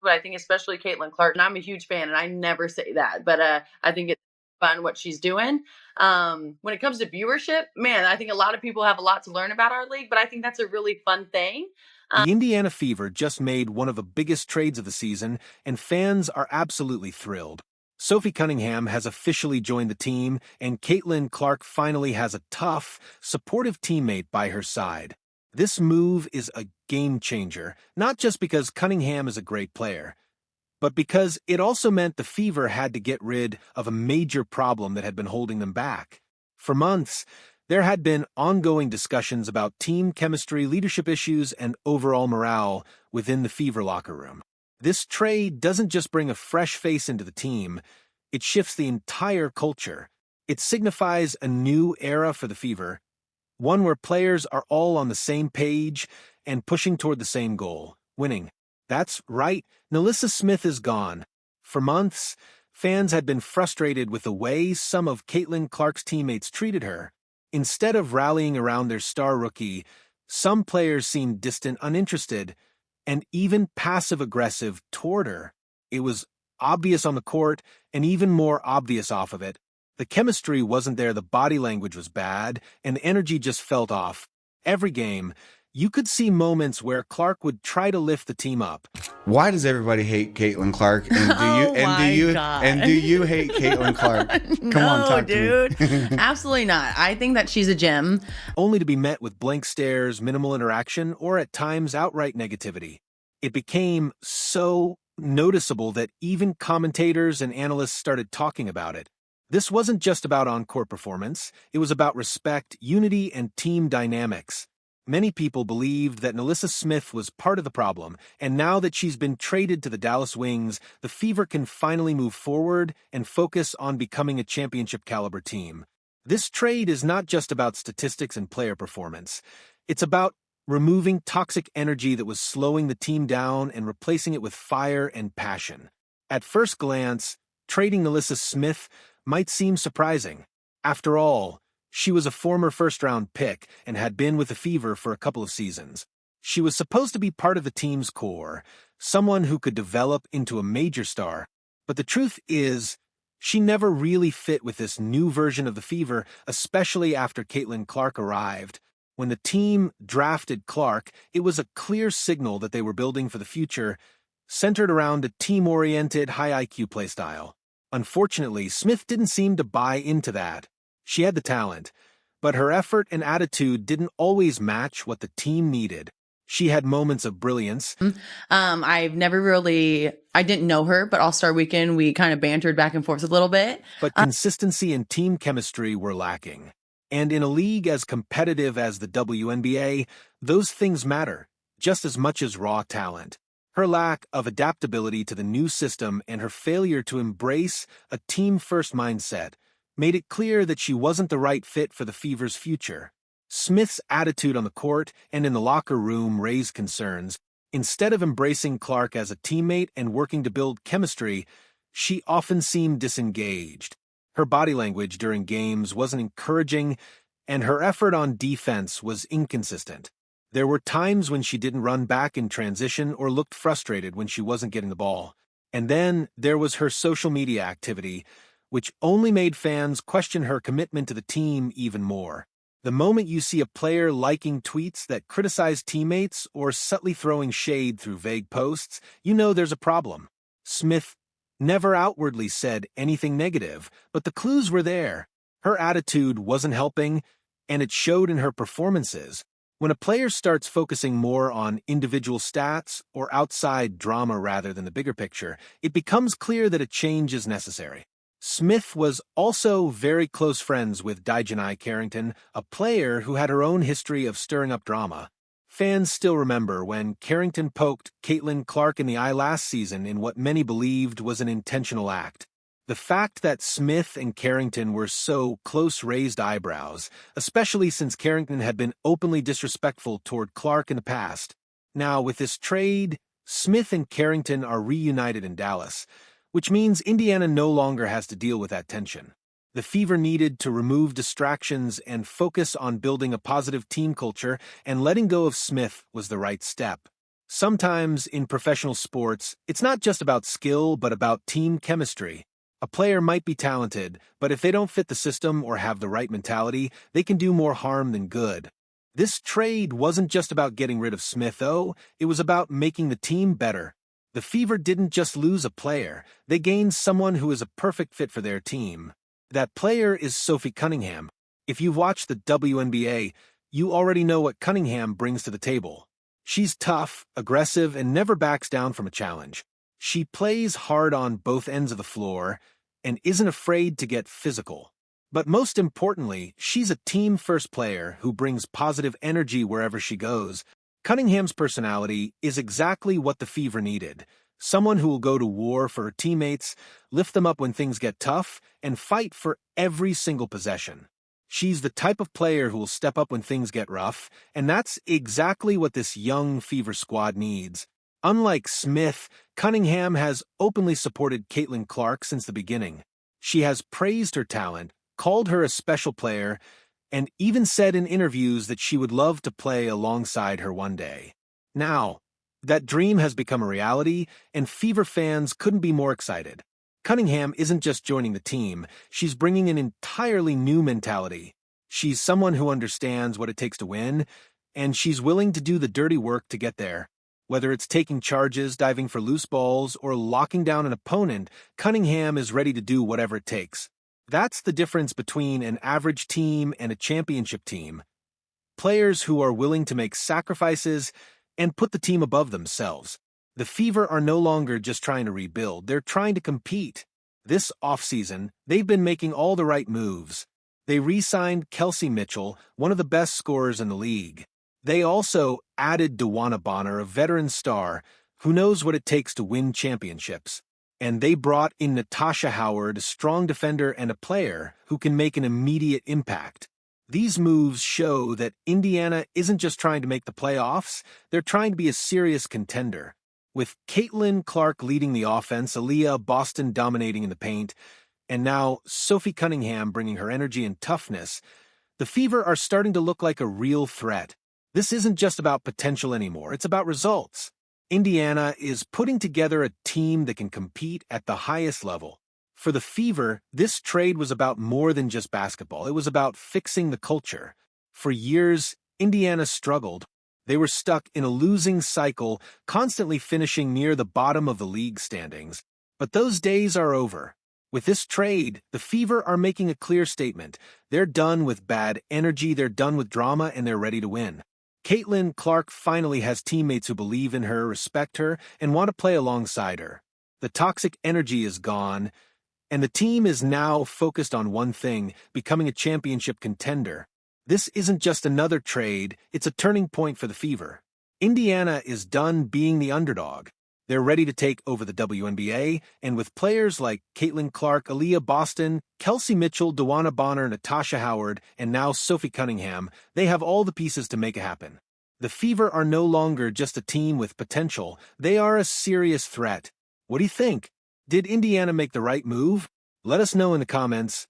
but I think especially Caitlin Clark, and I'm a huge fan, and I never say that, but I think it's fun what she's doing. When it comes to viewership, man, I think a lot of people have a lot to learn about our league, but I think that's a really fun thing. The Indiana Fever just made one of the biggest trades of the season, and fans are absolutely thrilled. Sophie Cunningham has officially joined the team, and Caitlin Clark finally has a tough, supportive teammate by her side. This move is a game changer, not just because Cunningham is a great player, but because it also meant the Fever had to get rid of a major problem that had been holding them back. For months, there had been ongoing discussions about team chemistry, leadership issues, and overall morale within the Fever locker room. This trade doesn't just bring a fresh face into the team, it shifts the entire culture. It signifies a new era for the Fever, one where players are all on the same page and pushing toward the same goal, winning. That's right, NaLyssa Smith is gone. For months, fans had been frustrated with the way some of Caitlin Clark's teammates treated her. Instead of rallying around their star rookie, some players seemed distant, uninterested, and even passive-aggressive toward her. It was obvious on the court, and even more obvious off of it. The chemistry wasn't there, the body language was bad, and the energy just felt off. Every game, you could see moments where Clark would try to lift the team up. Why does everybody hate Caitlin Clark? And do you hate Caitlin Clark? Come on, talk dude. to me. Absolutely not. I think that she's a gem. Only to be met with blank stares, minimal interaction, or at times outright negativity. It became so noticeable that even commentators and analysts started talking about it. This wasn't just about on-court performance, it was about respect, unity, and team dynamics. Many people believed that NaLyssa Smith was part of the problem, and now that she's been traded to the Dallas Wings, the Fever can finally move forward and focus on becoming a championship-caliber team. This trade is not just about statistics and player performance. It's about removing toxic energy that was slowing the team down and replacing it with fire and passion. At first glance, trading NaLyssa Smith might seem surprising. After all, she was a former first-round pick and had been with the Fever for a couple of seasons. She was supposed to be part of the team's core, someone who could develop into a major star. But the truth is, she never really fit with this new version of the Fever, especially after Caitlin Clark arrived. When the team drafted Clark, it was a clear signal that they were building for the future, centered around a team-oriented, high-IQ playstyle. Unfortunately, Smith didn't seem to buy into that. She had the talent, but her effort and attitude didn't always match what the team needed. She had moments of brilliance. I didn't know her, but All-Star Weekend, we kind of bantered back and forth a little bit. But consistency and team chemistry were lacking. And in a league as competitive as the WNBA, those things matter, just as much as raw talent. Her lack of adaptability to the new system and her failure to embrace a team-first mindset made it clear that she wasn't the right fit for the Fever's future. Smith's attitude on the court and in the locker room raised concerns. Instead of embracing Clark as a teammate and working to build chemistry, she often seemed disengaged. Her body language during games wasn't encouraging, and her effort on defense was inconsistent. There were times when she didn't run back in transition or looked frustrated when she wasn't getting the ball. And then there was her social media activity, which only made fans question her commitment to the team even more. The moment you see a player liking tweets that criticize teammates or subtly throwing shade through vague posts, you know there's a problem. Smith never outwardly said anything negative, but the clues were there. Her attitude wasn't helping, and it showed in her performances. When a player starts focusing more on individual stats or outside drama rather than the bigger picture, it becomes clear that a change is necessary. Smith was also very close friends with Dijanai Carrington, a player who had her own history of stirring up drama. Fans still remember when Carrington poked Caitlin Clark in the eye last season in what many believed was an intentional act. The fact that Smith and Carrington were so close raised eyebrows, especially since Carrington had been openly disrespectful toward Clark in the past. Now, with this trade, Smith and Carrington are reunited in Dallas, which means Indiana no longer has to deal with that tension. The Fever needed to remove distractions and focus on building a positive team culture, and letting go of Smith was the right step. Sometimes in professional sports, it's not just about skill, but about team chemistry. A player might be talented, but if they don't fit the system or have the right mentality, they can do more harm than good. This trade wasn't just about getting rid of Smith, though. It was about making the team better. The Fever didn't just lose a player, they gained someone who is a perfect fit for their team. That player is Sophie Cunningham. If you've watched the WNBA, you already know what Cunningham brings to the table. She's tough, aggressive, and never backs down from a challenge. She plays hard on both ends of the floor and isn't afraid to get physical. But most importantly, she's a team-first player who brings positive energy wherever she goes. Cunningham's personality is exactly what the Fever needed. Someone who will go to war for her teammates, lift them up when things get tough, and fight for every single possession. She's the type of player who will step up when things get rough, and that's exactly what this young Fever squad needs. Unlike Smith, Cunningham has openly supported Caitlin Clark since the beginning. She has praised her talent, called her a special player, and even said in interviews that she would love to play alongside her one day. Now, that dream has become a reality, and Fever fans couldn't be more excited. Cunningham isn't just joining the team, she's bringing an entirely new mentality. She's someone who understands what it takes to win, and she's willing to do the dirty work to get there. Whether it's taking charges, diving for loose balls, or locking down an opponent, Cunningham is ready to do whatever it takes. That's the difference between an average team and a championship team. Players who are willing to make sacrifices and put the team above themselves. The Fever are no longer just trying to rebuild, they're trying to compete. This offseason, they've been making all the right moves. They re-signed Kelsey Mitchell, one of the best scorers in the league. They also added DeWanna Bonner, a veteran star who knows what it takes to win championships. And they brought in Natasha Howard, a strong defender and a player who can make an immediate impact. These moves show that Indiana isn't just trying to make the playoffs, they're trying to be a serious contender. With Caitlin Clark leading the offense, Aaliyah Boston dominating in the paint, and now Sophie Cunningham bringing her energy and toughness, the Fever are starting to look like a real threat. This isn't just about potential anymore, it's about results. Indiana is putting together a team that can compete at the highest level. For the Fever, this trade was about more than just basketball. It was about fixing the culture. For years, Indiana struggled. They were stuck in a losing cycle, constantly finishing near the bottom of the league standings. But those days are over. With this trade, the Fever are making a clear statement. They're done with bad energy, they're done with drama, and they're ready to win. Caitlin Clark finally has teammates who believe in her, respect her, and want to play alongside her. The toxic energy is gone, and the team is now focused on one thing, becoming a championship contender. This isn't just another trade, it's a turning point for the Fever. Indiana is done being the underdog. They're ready to take over the WNBA, and with players like Caitlin Clark, Aaliyah Boston, Kelsey Mitchell, DeWanna Bonner, Natasha Howard, and now Sophie Cunningham, they have all the pieces to make it happen. The Fever are no longer just a team with potential, they are a serious threat. What do you think? Did Indiana make the right move? Let us know in the comments.